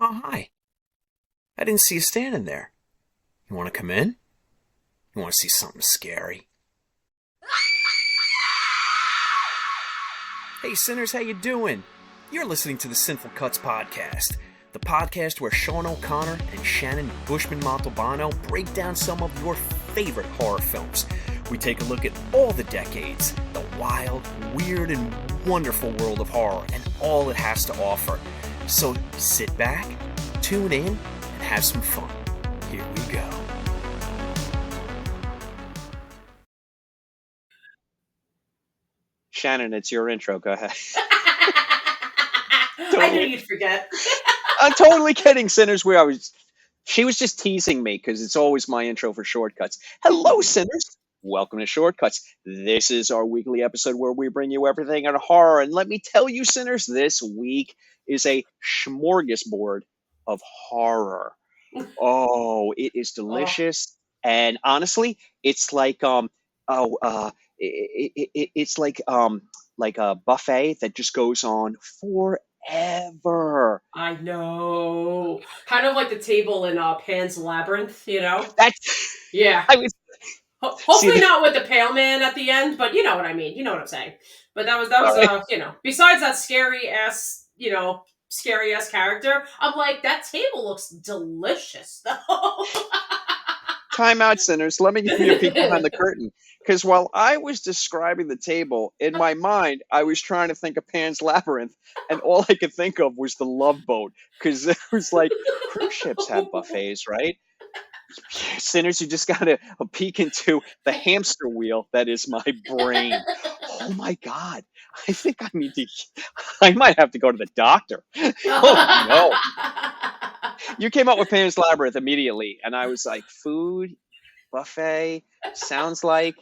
Oh, hi. I didn't see you standing there. You want to come in? You want to see something scary? Hey, Cinners, how you doing? You're listening to the Sinful Cuts podcast, the podcast where Sean O'Connor and Shannon Bushman-Montalbano break down some of your favorite horror films. We take a look at all the decades, the wild, weird, and wonderful world of horror, and all it has to offer. So sit back, tune in, and have some fun. Here we go. Shannon, it's your intro. Go ahead. I knew you'd forget. I'm totally kidding, Sinners. She was just teasing me because it's always my intro for Shortcuts. Hello, Sinners. Welcome to Shortcuts. This is our weekly episode where we bring you everything on horror. And let me tell you, Sinners, this week is a smorgasbord of horror. Oh, it is delicious. And honestly, it's like it's like a buffet that just goes on forever. I know. Kind of like the table in Pan's Labyrinth, you know? That's Yeah. I was Hopefully not with the pale man at the end, but you know what I mean. You know what I'm saying. But that was besides that scary ass character, I'm like, that table looks delicious though. time out, Sinners. Let me give you a peek behind the curtain. Because while I was describing the table, in my mind, I was trying to think of Pan's Labyrinth, and all I could think of was the Love Boat. Because it was like, cruise ships have buffets, right? Sinners, you just got a peek into the hamster wheel that is my brain. Oh my God. I might have to go to the doctor. Oh no. You came up with Pan's Labyrinth immediately, and I was like, food, buffet, sounds like,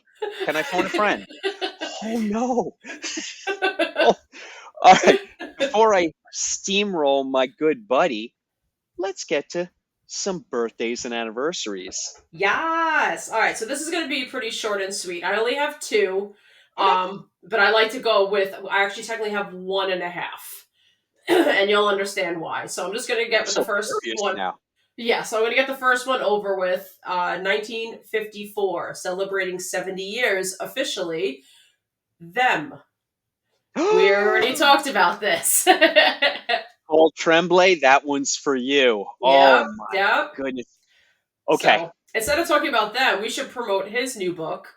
can I phone a friend? Oh no. Oh, all right. Before I steamroll my good buddy, let's get to some birthdays and anniversaries. Yes. All right. So this is going to be pretty short and sweet. I only have two, but I like to go with. I actually technically have 1.5, and you'll understand why. So I'm just going to get with the first one. Now. Yeah. So I'm going to get the first one over with. 1954, celebrating 70 years officially. Them. We already talked about this. Paul Tremblay, that one's for you. Yep, Oh my goodness. Okay. So, instead of talking about them, we should promote his new book,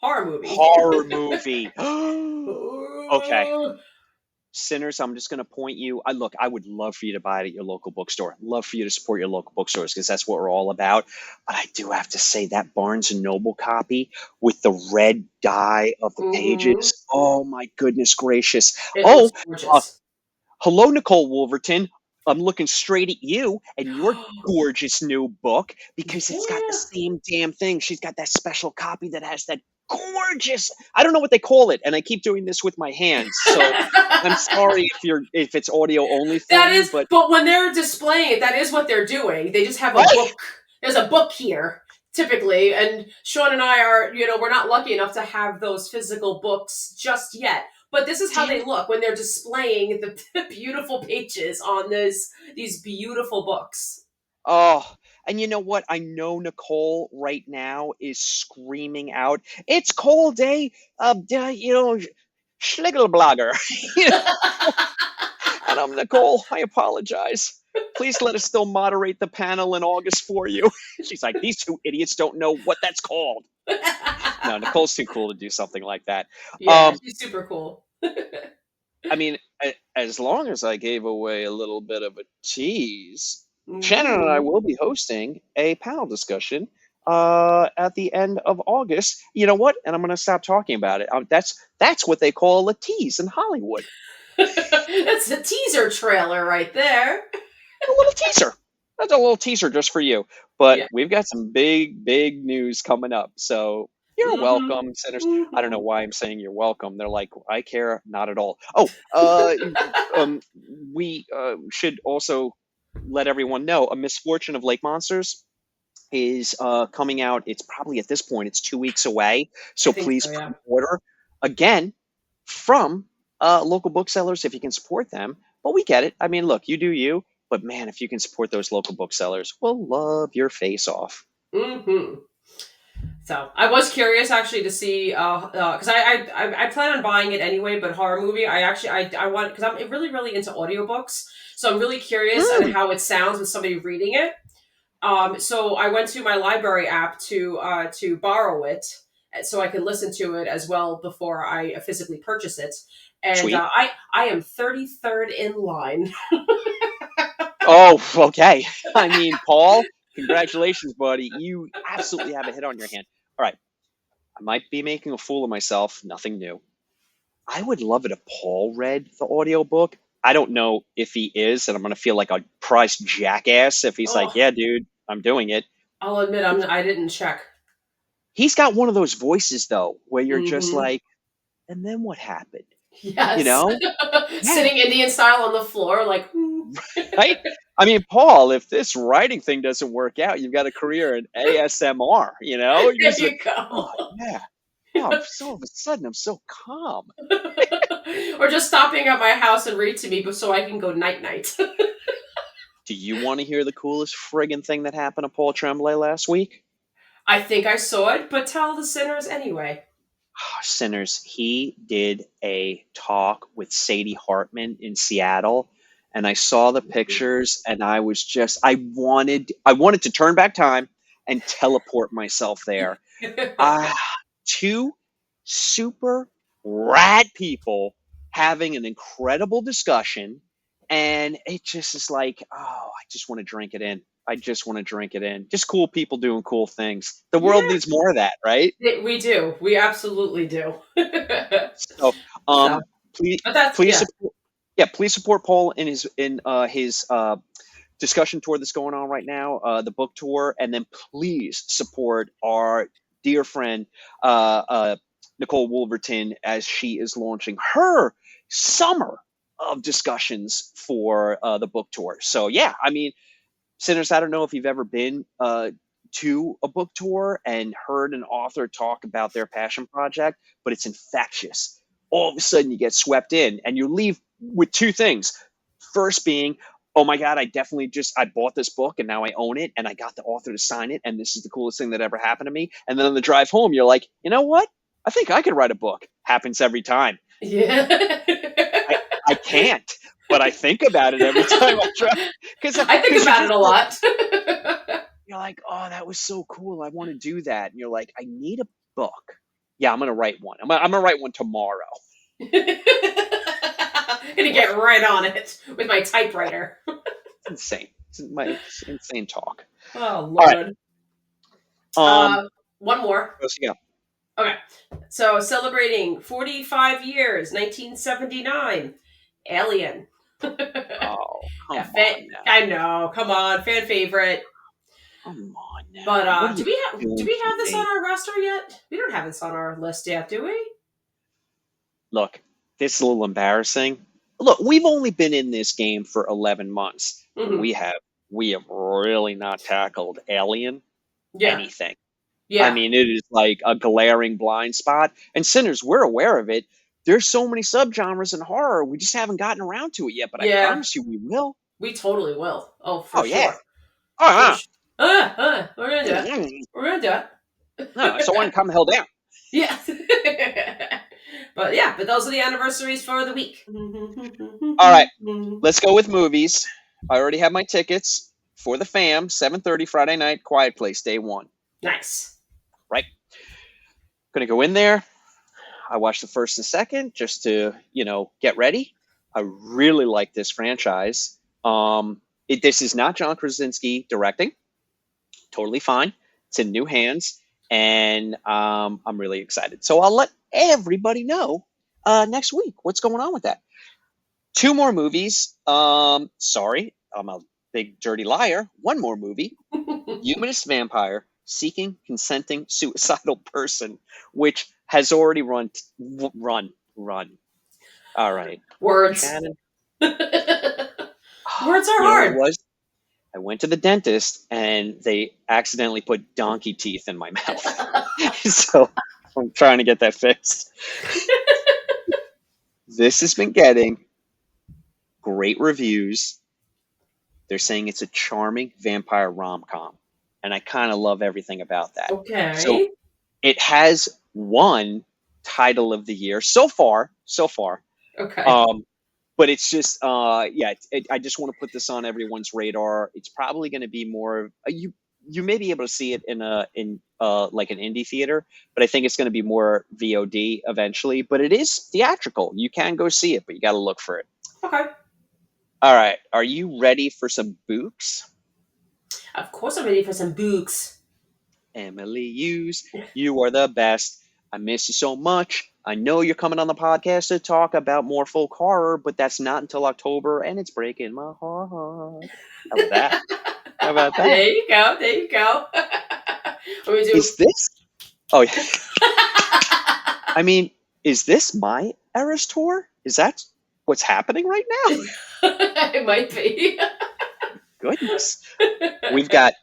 Horror Movie. Horror Movie. Okay. Sinners, I'm just going to point you. I would love for you to buy it at your local bookstore. Love for you to support your local bookstores because that's what we're all about. But I do have to say that Barnes & Noble copy with the red dye of the pages. Oh my goodness gracious. It looks gorgeous. Hello, Nicole Wolverton. I'm looking straight at you and your gorgeous new book because it's got the same damn thing. She's got that special copy that has that gorgeous, I don't know what they call it, and I keep doing this with my hands. So I'm sorry if it's audio only for you, but when they're displaying it, that is what they're doing. They just have a book. There's a book here typically, and Sean and I are, we're not lucky enough to have those physical books just yet. But this is how they look when they're displaying the beautiful pages on these beautiful books. Oh, and you know what? I know Nicole right now is screaming out, "It's cold, eh? Schliggelblogger." And I'm Nicole. I apologize. Please let us still moderate the panel in August for you. She's like, these two idiots don't know what that's called. No, Nicole's too cool to do something like that. Yeah, she's super cool. I mean, as long as I gave away a little bit of a tease, Shannon and I will be hosting a panel discussion at the end of August. You know what? And I'm going to stop talking about it. That's what they call a tease in Hollywood. That's a teaser trailer right there. A little teaser. That's a little teaser just for you. But we've got some big, big news coming up. So you're welcome, Sinners. I don't know why I'm saying you're welcome. They're like, I care not at all. Oh, we should also let everyone know A Misfortune of Lake Monsters is coming out. It's probably at this point, it's 2 weeks away. So please order again from local booksellers if you can support them. But we get it. I mean, look, you do you. But man, if you can support those local booksellers, we'll love your face off. Mm-hmm. So I was curious actually to see, because I plan on buying it anyway. But horror movie, I want, because I'm really really into audiobooks, so I'm really curious on how it sounds with somebody reading it. So I went to my library app to borrow it, so I can listen to it as well before I physically purchase it. And Sweet. I am 33rd in line. Oh, okay. I mean, Paul, congratulations, buddy. You absolutely have a hit on your hand. All right. I might be making a fool of myself. Nothing new. I would love it if Paul read the audiobook. I don't know if he is, and I'm going to feel like a price jackass if he's like, Oh, yeah, dude, I'm doing it. I'll admit I didn't check. He's got one of those voices, though, where you're just Mm-hmm. like, and then what happened? Yes. You know? Sitting Indian style on the floor, like, Right? I mean, Paul, if this writing thing doesn't work out, you've got a career in ASMR, you know? You're there just you like, go. oh, yeah. Oh, so all of a sudden, I'm so calm. Or just stopping at my house and read to me so I can go night-night. Do you want to hear the coolest friggin' thing that happened to Paul Tremblay last week? I think I saw it, but tell the sinners anyway. Sinners, he did a talk with Sadie Hartman in Seattle, and I saw the pictures, and I was just, I wanted to turn back time and teleport myself there. Two super rad people having an incredible discussion, and it just is like, oh, I just want to drink it in. I just want to drink it in. Just cool people doing cool things. The world needs more of that, right? We do. We absolutely do. So, So, please, but that's please support, please support Paul in his discussion tour that's going on right now, the book tour, and then please support our dear friend Nicole Wolverton as she is launching her summer of discussions for the book tour. So yeah, I mean, Sinners, I don't know if you've ever been to a book tour and heard an author talk about their passion project, but it's infectious. All of a sudden you get swept in and you leave with two things. First being, oh my God, I bought this book and now I own it and I got the author to sign it and this is the coolest thing that ever happened to me. And then on the drive home, you're like, you know what? I think I could write a book. Happens every time. Yeah. I can't, but I think about it every time I try. I think about it a lot. You're like, oh, that was so cool. I want to do that. And you're like, I need a book. Yeah, I'm going to write one. I'm going to write one tomorrow. I'm gonna get right on it with my typewriter. It's insane. It's insane talk. Oh Lord. All right. One more. Let's go. Okay. So celebrating 45 years, 1979. Alien. Oh, come on now. I know. Come on, fan favorite. Come on now. But do we have this on our roster yet? We don't have this on our list yet, do we? Look, this is a little embarrassing. Look, we've only been in this game for 11 months. Mm-hmm. We have really not tackled Alien anything. Yeah. I mean, it is like a glaring blind spot. And Sinners, we're aware of it. There's so many subgenres in horror. We just haven't gotten around to it yet, but I promise you we will. We totally will. Oh, for sure. Yeah. We're gonna do it. We're gonna do it. No, so one come the hell down. Yeah. But those are the anniversaries for the week. All right, let's go with movies. I already have my tickets for the fam, 7:30 Friday night, Quiet Place, day one. Nice. Right. Gonna go in there. I watched the first and second just to, get ready. I really like this franchise. This is not John Krasinski directing. Totally fine. It's in new hands, and I'm really excited. So I'll let everybody know next week what's going on with that. 2 more movies. Sorry, I'm a big dirty liar. 1 more movie. Humanist Vampire Seeking Consenting Suicidal Person, which has already run. All right. Words. Words are hard. I went to the dentist and they accidentally put donkey teeth in my mouth. So I'm trying to get that fixed. This has been getting great reviews. They're saying it's a charming vampire rom-com, and I kind of love everything about that. So Okay. it has won title of the year so far. Okay. But it's just, I just want to put this on everyone's radar. It's probably going to be more you may be able to see it in like an indie theater, but I think it's going to be more VOD eventually. But it is theatrical. You can go see it, but you got to look for it. Okay. All right, are you ready for some books? Of course, I'm ready for some books. Emily Hughes, you are the best. I miss you so much. I know you're coming on the podcast to talk about more folk horror, but that's not until October, and it's breaking my heart. How about that? How about that? There you go. There you go. What we do? Is this? Oh, yeah. I mean, is this my Eras tour? Is that what's happening right now? It might be. Goodness. We've got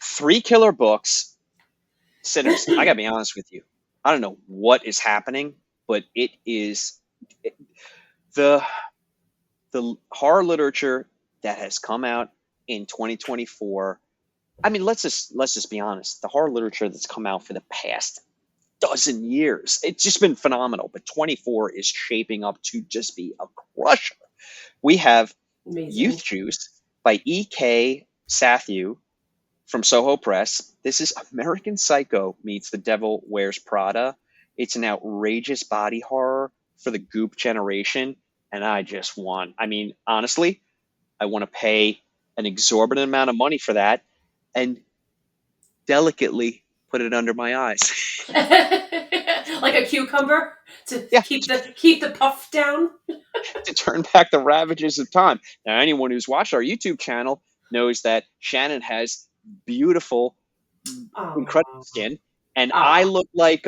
3 killer books. Cinners, I gotta be honest with you. I don't know what is happening, but it is the horror literature that has come out in 2024. I mean, let's just be honest. The horror literature that's come out for the past dozen years, it's just been phenomenal. But 24 is shaping up to just be a crusher. We have Amazing. Youth Juice by E.K. Sathu from Soho Press. This is American Psycho meets The Devil Wears Prada. It's an outrageous body horror for the goop generation. And honestly, I want to pay an exorbitant amount of money for that and delicately put it under my eyes. Like a cucumber to keep the puff down. To turn back the ravages of time. Now, anyone who's watched our YouTube channel knows that Shannon has beautiful, incredible skin, and I look like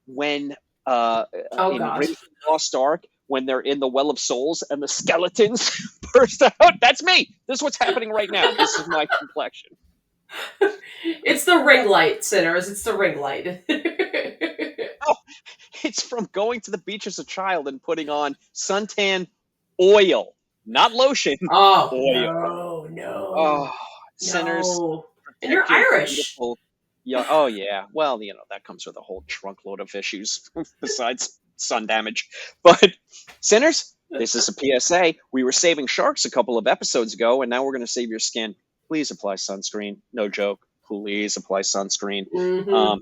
when in Raiders of the Lost Ark, when they're in the Well of Souls and the skeletons burst out. That's me. This is what's happening right now. This is my complexion. It's the ring light, Cinners. It's the ring light. Oh, it's from going to the beach as a child and putting on suntan oil, not lotion. Oh, oil. No. Oh, Cinners. No. And you're Irish. Yeah. Oh, yeah. Well, that comes with a whole trunkload of issues besides sun damage. But Cinners, this is a PSA. We were saving sharks a couple of episodes ago, and now we're going to save your skin. Please apply sunscreen. No joke. Please apply sunscreen. Mm-hmm.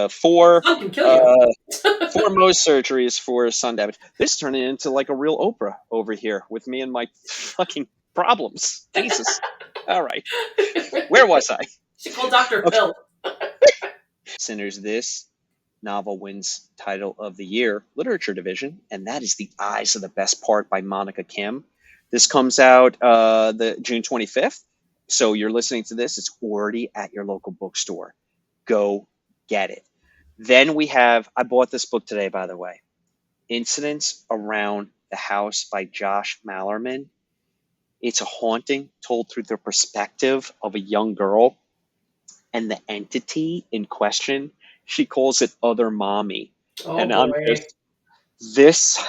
For sun can kill you. For most surgeries for sun damage. This is turning into like a real Oprah over here with me and my fucking problems. Jesus. All right. Where was I? She called Dr. Phil. Cinners, this novel wins title of the year, literature division, and that is The Eyes of the Best Part by Monica Kim. This comes out the June 25th. So you're listening to this, it's already at your local bookstore. Go get it. Then we have, I bought this book today, by the way, Incidents Around the House by Josh Mallerman. It's a haunting told through the perspective of a young girl, and the entity in question, she calls it Other Mommy. Oh, and boy. This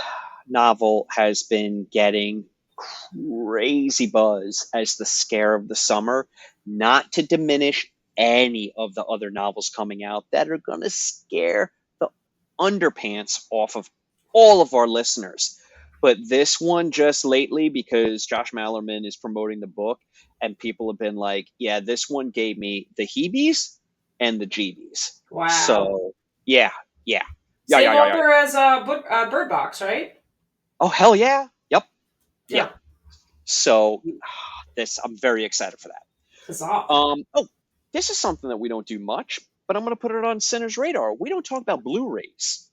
novel has been getting crazy buzz as the scare of the summer, not to diminish any of the other novels coming out that are going to scare the underpants off of all of our listeners. But this one just lately, because Josh Mallerman is promoting the book, and people have been like, yeah, this one gave me the heebies and the jeebies. Wow. So, yeah. Same author as Bird Box, right? Oh, hell yeah. Yep. Yeah. So, I'm very excited for that. Huzzah. This is something that we don't do much, but I'm going to put it on Cinners' radar. We don't talk about Blu-rays.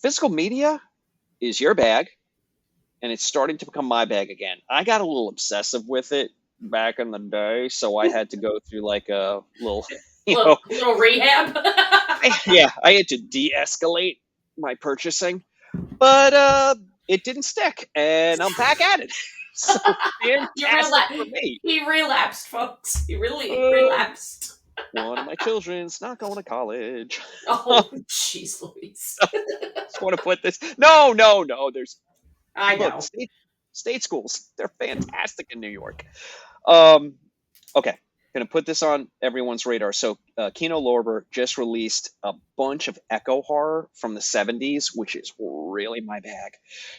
Physical media is your bag, and it's starting to become my bag again. I got a little obsessive with it back in the day, so I had to go through like a little, little rehab. I had to de-escalate my purchasing, but it didn't stick, and I'm back at it. So fantastic for me. He relapsed, folks. He really relapsed. One of my children's not going to college. Oh, jeez, Louise. Just want to put this. No. I know. State schools. They're fantastic in New York. Okay. Going to put this on everyone's radar. So Kino Lorber just released a bunch of echo horror from the 70s, which is really my bag.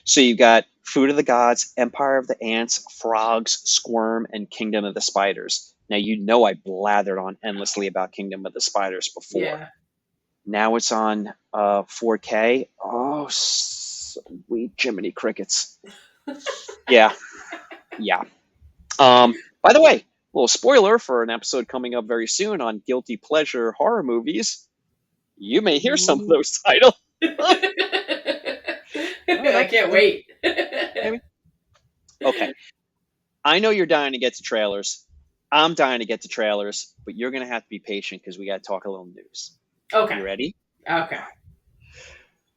So you got Food of the Gods, Empire of the Ants, Frogs, Squirm, and Kingdom of the Spiders. Now, you know I blathered on endlessly about Kingdom of the Spiders before. Yeah. Now it's on 4K. Oh, sweet Jiminy Crickets. Yeah. By the way, little spoiler for an episode coming up very soon on guilty pleasure horror movies. You may hear some of those titles. I can't wait. Okay. I know you're dying to get to trailers. I'm dying to get to trailers, but you're going to have to be patient because we got to talk a little news. Okay. You ready? Okay.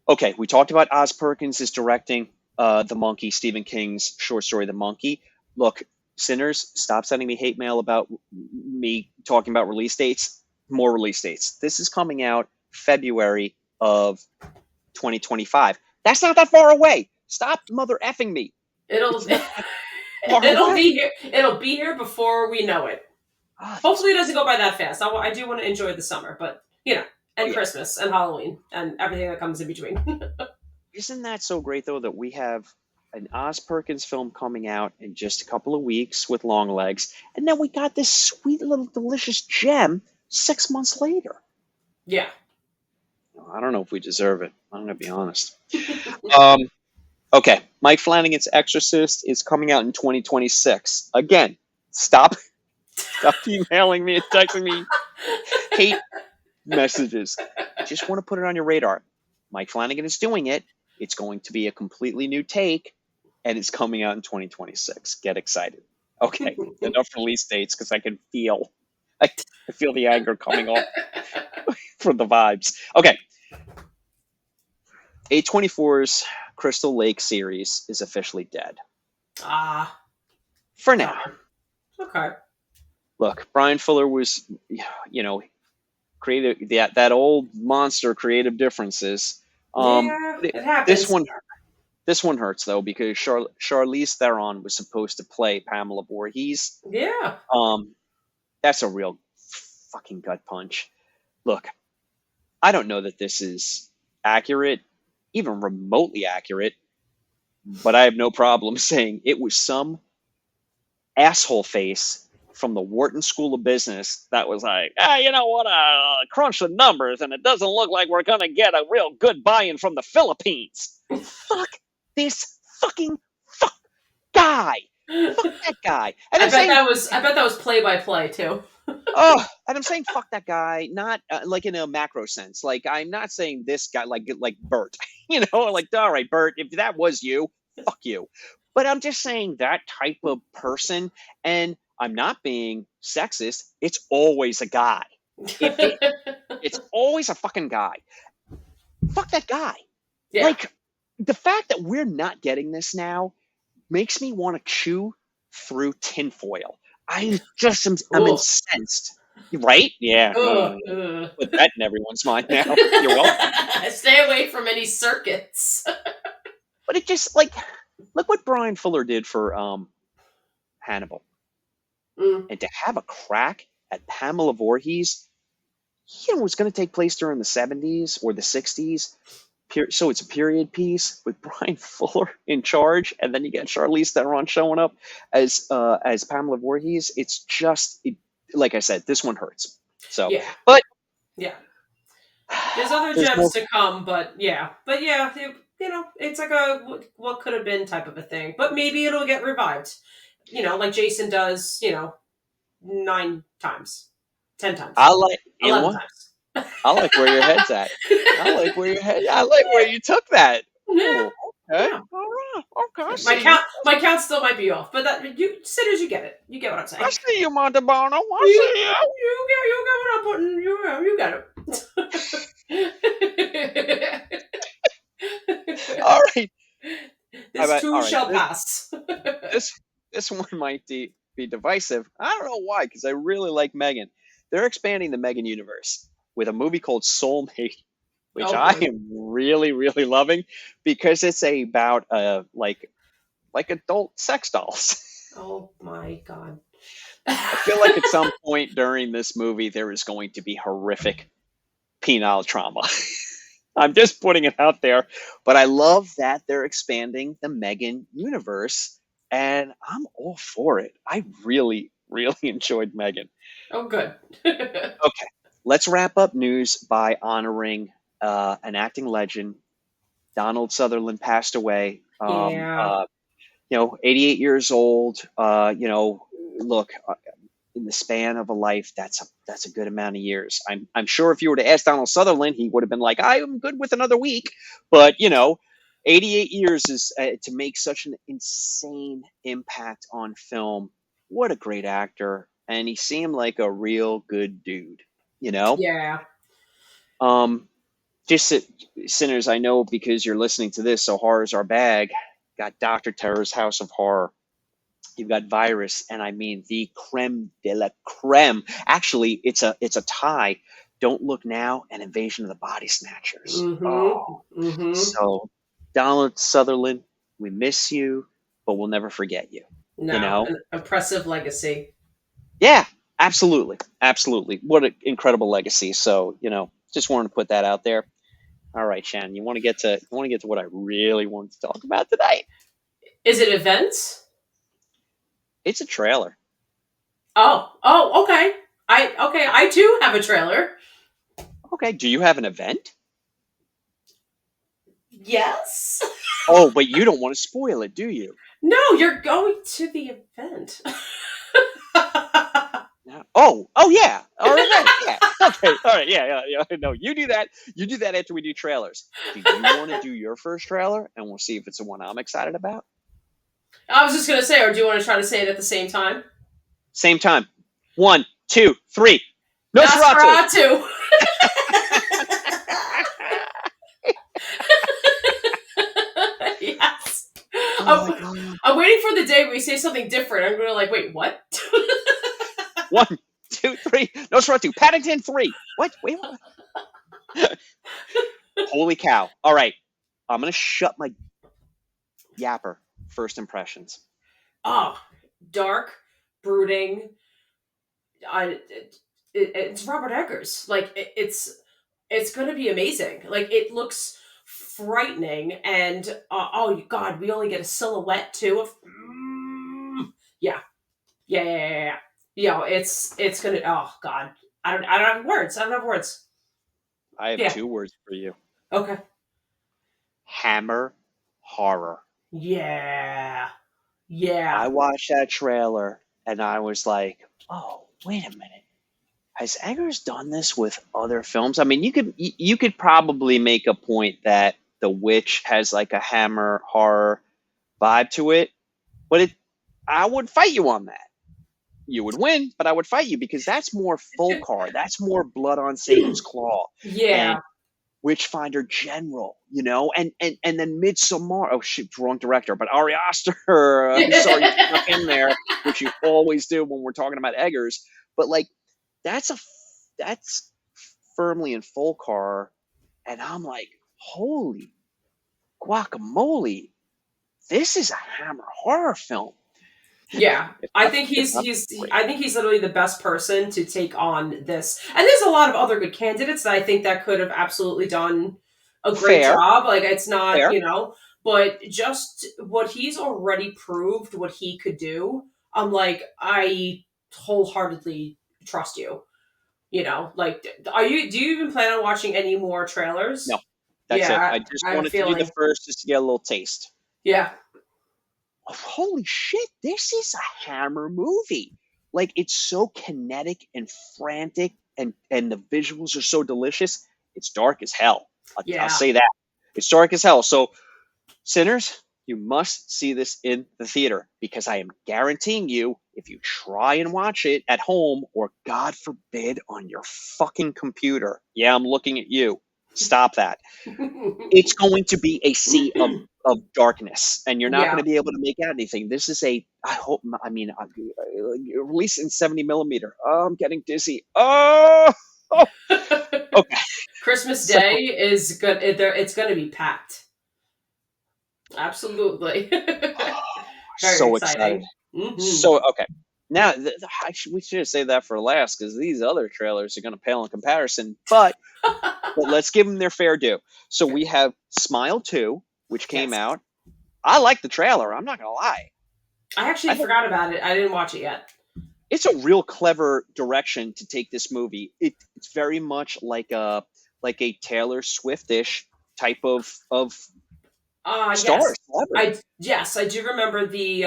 Okay, we talked about Oz Perkins is directing The Monkey, Stephen King's short story, The Monkey. Look, Cinners, stop sending me hate mail about me talking about release dates. More release dates. This is coming out February of 2025. That's not that far away. Stop mother effing me. It'll be here. It'll be here before we know it. Hopefully, it doesn't go by that fast. I do want to enjoy the summer, but and Christmas and Halloween and everything that comes in between. Isn't that so great though that we have an Oz Perkins film coming out in just a couple of weeks with Longlegs, and then we got this sweet little delicious gem 6 months later. Yeah. I don't know if we deserve it. I'm going to be honest. Okay, Mike Flanagan's Exorcist is coming out in 2026. Again, stop emailing me and texting me hate messages. I just want to put it on your radar. Mike Flanagan is doing it. It's going to be a completely new take, and it's coming out in 2026. Get excited. Okay, enough release dates because I can feel the anger coming off from the vibes. Okay. A24's Crystal Lake series is officially dead. For now. Okay. Look, Brian Fuller was, creative. That old monster, creative differences. It happens. This one hurts though because Charlize Theron was supposed to play Pamela Voorhees. Yeah. That's a real fucking gut punch. Look, I don't know that this is accurate, even remotely accurate, but I have no problem saying it was some asshole face from the Wharton School of Business that was like, you know what, crunch the numbers and it doesn't look like we're going to get a real good buy-in from the Philippines. Fuck this fucking guy. Fuck that guy. And I bet that was play-by-play too. And I'm saying fuck that guy, not like in a macro sense. Like I'm not saying this guy like Bert, like all right, Bert, if that was you, fuck you. But I'm just saying that type of person, and I'm not being sexist. It's always a guy. It's always a fucking guy. Fuck that guy. Yeah. Like the fact that we're not getting this now makes me want to chew through tinfoil. I'm incensed. Right? Yeah. Put that in everyone's mind now. You're welcome. Stay away from any circuits. But it just look what Brian Fuller did for Hannibal. And to have a crack at Pamela Voorhees, was going to take place during the 70s or the 60s. So it's a period piece with Brian Fuller in charge, and then you get Charlize Theron showing up as Pamela Voorhees. It's just, like I said, this one hurts. So, yeah. But yeah, there's other gems to come, but it's like a what could have been type of a thing. But maybe it'll get revived. Like Jason does. 9 times, 10 times. 11 times. I like where your head's at. I like where you took that. Yeah. Okay. Yeah. All right. Okay. My count still might be off, but Cinners, you get it. You get what I'm saying. I see you, Montalbano. I see you. You get what I'm putting. You got it. All right. This too shall pass. This one might be divisive. I don't know why, because I really like Megan. They're expanding the Megan universe with a movie called Soulmate, which I am really, really loving because it's about like adult sex dolls. Oh my God. I feel like at some point during this movie, there is going to be horrific penile trauma. I'm just putting it out there. But I love that they're expanding the Megan universe, and I'm all for it. I really, really enjoyed Megan. Oh, good. Okay, let's wrap up news by honoring an acting legend. Donald Sutherland passed away. Yeah. 88 years old. Look, in the span of a life, that's a good amount of years. I'm sure if you were to ask Donald Sutherland, he would have been like, I am good with another week. But 88 years is to make such an insane impact on film. What a great actor, and he seemed like a real good dude. Yeah. Just Sinners, I know because you're listening to this, so horror's our bag. Got Dr. Terror's House of Horror. You've got Virus, and I mean the creme de la creme. Actually, it's a tie. Don't Look Now and Invasion of the Body Snatchers. Oh, so Donald Sutherland, we miss you, but we'll never forget you. No, an impressive legacy. Yeah, absolutely, absolutely. What an incredible legacy. So just wanted to put that out there. All right, Shannon, you want to get to what I really wanted to talk about tonight? Is it events? It's a trailer. Oh, okay. I too have a trailer. Okay, do you have an event? Yes. Oh, but you don't want to spoil it, do you? No, you're going to the event. Oh, yeah. All right, yeah. Okay, all right, yeah. No, you do that. You do that after we do trailers. Do you want to do your first trailer, and we'll see if it's the one I'm excited about? I was just gonna say, or do you want to try to say it at the same time? Same time. 1, 2, 3. Nosferatu. Yes. Oh my God. I'm waiting for the day where we say something different. I'm gonna like, wait, what? 1, 2, 3. Nosferatu. Paddington 3. What? Wait. Holy cow. All right. I'm going to shut my yapper. First impressions. Oh, dark, brooding. It's Robert Eggers. Like it's going to be amazing. Like it looks frightening, and oh God, we only get a silhouette too of. Yeah. It's gonna. Oh God, I don't have words. I don't have words. I have 2 words for you. Okay. Hammer horror. Yeah. I watched that trailer and I was like, oh, wait a minute. Has Eggers done this with other films? I mean, you could probably make a point that The Witch has like a Hammer horror vibe to it, but I would fight you on that. You would win, but I would fight you because that's more full car. That's more blood on Satan's claw. Yeah. And Witchfinder General, and then Midsommar. Oh shit, wrong director, but Ari Aster. I'm sorry you stuck in there, which you always do when we're talking about Eggers. But like, that's firmly in full car, and I'm like, holy guacamole, this is a Hammer horror film. Yeah, I think he's literally the best person to take on this. And there's a lot of other good candidates that I think that could have absolutely done a great job. Like it's not, but just what he's already proved, what he could do. I'm like, I wholeheartedly trust you. Like, do you even plan on watching any more trailers? No, that's it. I just wanted to do the first just to get a little taste. Yeah. Holy shit, this is a Hammer movie. Like, it's so kinetic and frantic, and the visuals are so delicious. It's dark as hell. I'll say that. It's dark as hell. So, Sinners, you must see this in the theater, because I am guaranteeing you, if you try and watch it at home, or God forbid on your fucking computer, yeah, I'm looking at you. Stop that. It's going to be a sea of darkness, and you're not going to be able to make out anything. This is released in 70 millimeter. Oh, I'm getting dizzy. Oh! Okay. Christmas Day is good. It's going to be packed. Absolutely. Very So excited. exciting. Mm-hmm. So, okay. Now, we should have saved that for last because these other trailers are going to pale in comparison. But let's give them their fair due. So we have Smile 2, which came Yes. out. I like the trailer. I'm not going to lie. I actually forgot about it. I didn't watch it yet. It's a real clever direction to take this movie. It's very much like a Taylor Swift-ish type of star celebrity. I do remember the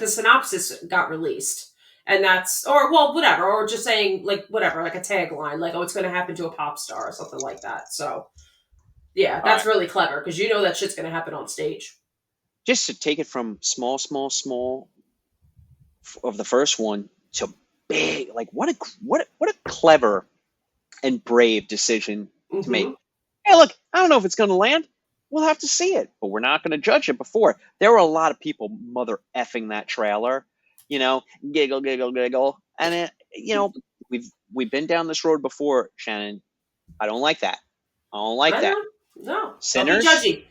synopsis got released, and that's whatever, or just saying like whatever, like a tagline, like, oh, it's going to happen to a pop star or something like that. So yeah, that's really clever because you know that shit's going to happen on stage. Just to take it from small of the first one to big, like what a clever and brave decision to make. Hey, look, I don't know if it's going to land. We'll have to see it, but we're not going to judge it before. There were a lot of people mother effing that trailer, giggle, giggle, giggle, and we've been down this road before, Shannon. I don't like that. I don't like that. No, Sinners,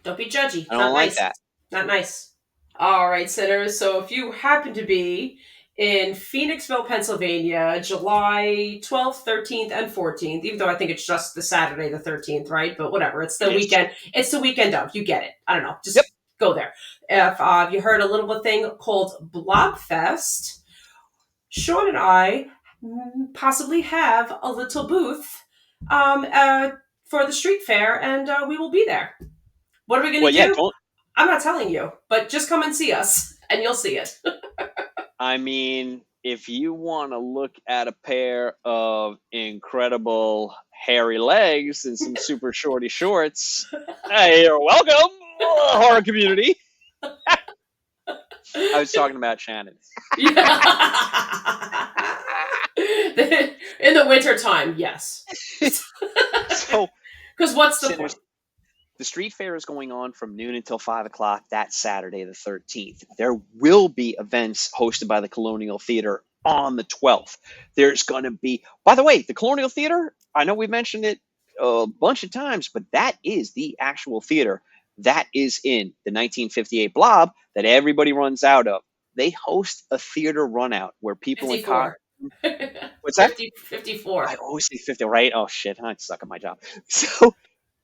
don't be judgy. I don't like that. Not nice. All right, Cinners. So if you happen to be in Phoenixville, Pennsylvania, July 12th, 13th, and 14th, even though I think it's just the Saturday the 13th, right? But whatever, it's the weekend. It's the weekend of. You get it. I don't know. Just go there. If you heard a little thing called Blobfest, Sean and I possibly have a little booth for the street fair, and we will be there. What are we going to do? I'm not telling you, but just come and see us, and you'll see it. I mean, if you want to look at a pair of incredible hairy legs and some super shorty shorts, hey, you're welcome, horror community. I was talking about Shannon. In the wintertime, yes. So, because what's the point? The street fair is going on from noon until 5 o'clock that Saturday, the 13th. There will be events hosted by the Colonial Theater on the 12th. There's going to be, by the way, the Colonial Theater, I know we mentioned it a bunch of times, but that is the actual theater that is in the 1958 Blob that everybody runs out of. They host a theater run out where people 54. What's that? 54. I always say 50, right? Oh, shit. I suck at my job. So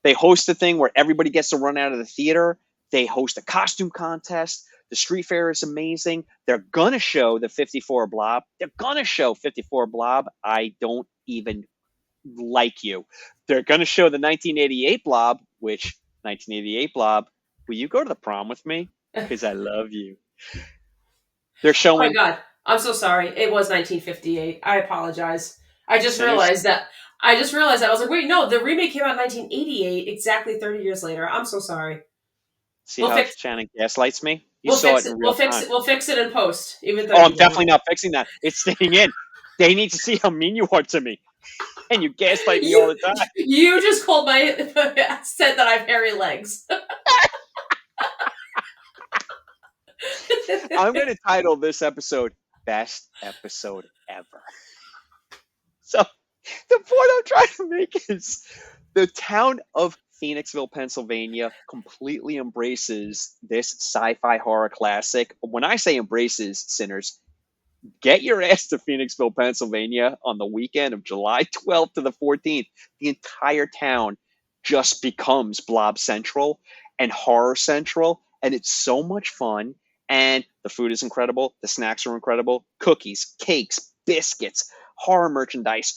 they host a thing where everybody gets to run out of the theater. They host a costume contest. The street fair is amazing. They're going to show the 54 Blob. They're going to show 54 Blob. I don't even like you. They're going to show the 1988 Blob, which 1988 Blob, will you go to the prom with me? Because I love you. They're showing. Oh my God. I'm so sorry. It was 1958. I apologize. I just realized that. I was like, wait, no, the remake came out in 1988, exactly 30 years later. I'm so sorry. See how Shannon gaslights me? You saw it in real time. We'll fix it in post. Even though I'm definitely not fixing that. It's staying in. They need to see how mean you are to me. And you gaslight me all the time. You just said that I have hairy legs. I'm going to title this episode Best Episode Ever. So the point I'm trying to make is the town of Phoenixville, Pennsylvania completely embraces this sci-fi horror classic. When I say embraces, Sinners, get your ass to Phoenixville, Pennsylvania on the weekend of July 12th to the 14th. The entire town just becomes Blob Central and Horror Central, and it's so much fun. And the food is incredible. The snacks are incredible. Cookies, cakes, biscuits, horror merchandise.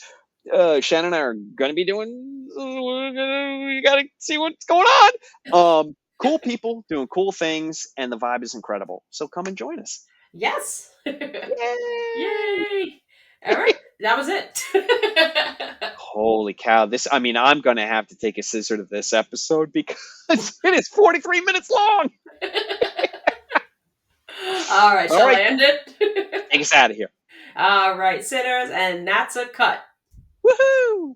Shannon and I are going to be doing, we got to see what's going on. Cool people doing cool things, and the vibe is incredible. So come and join us. Yes. Yay! Yay! All right. That was it. Holy cow. I'm going to have to take a scissor to this episode because it is 43 minutes long. All right. Shall I end it? Take us out of here. All right, Cinners, and that's a cut. Woohoo!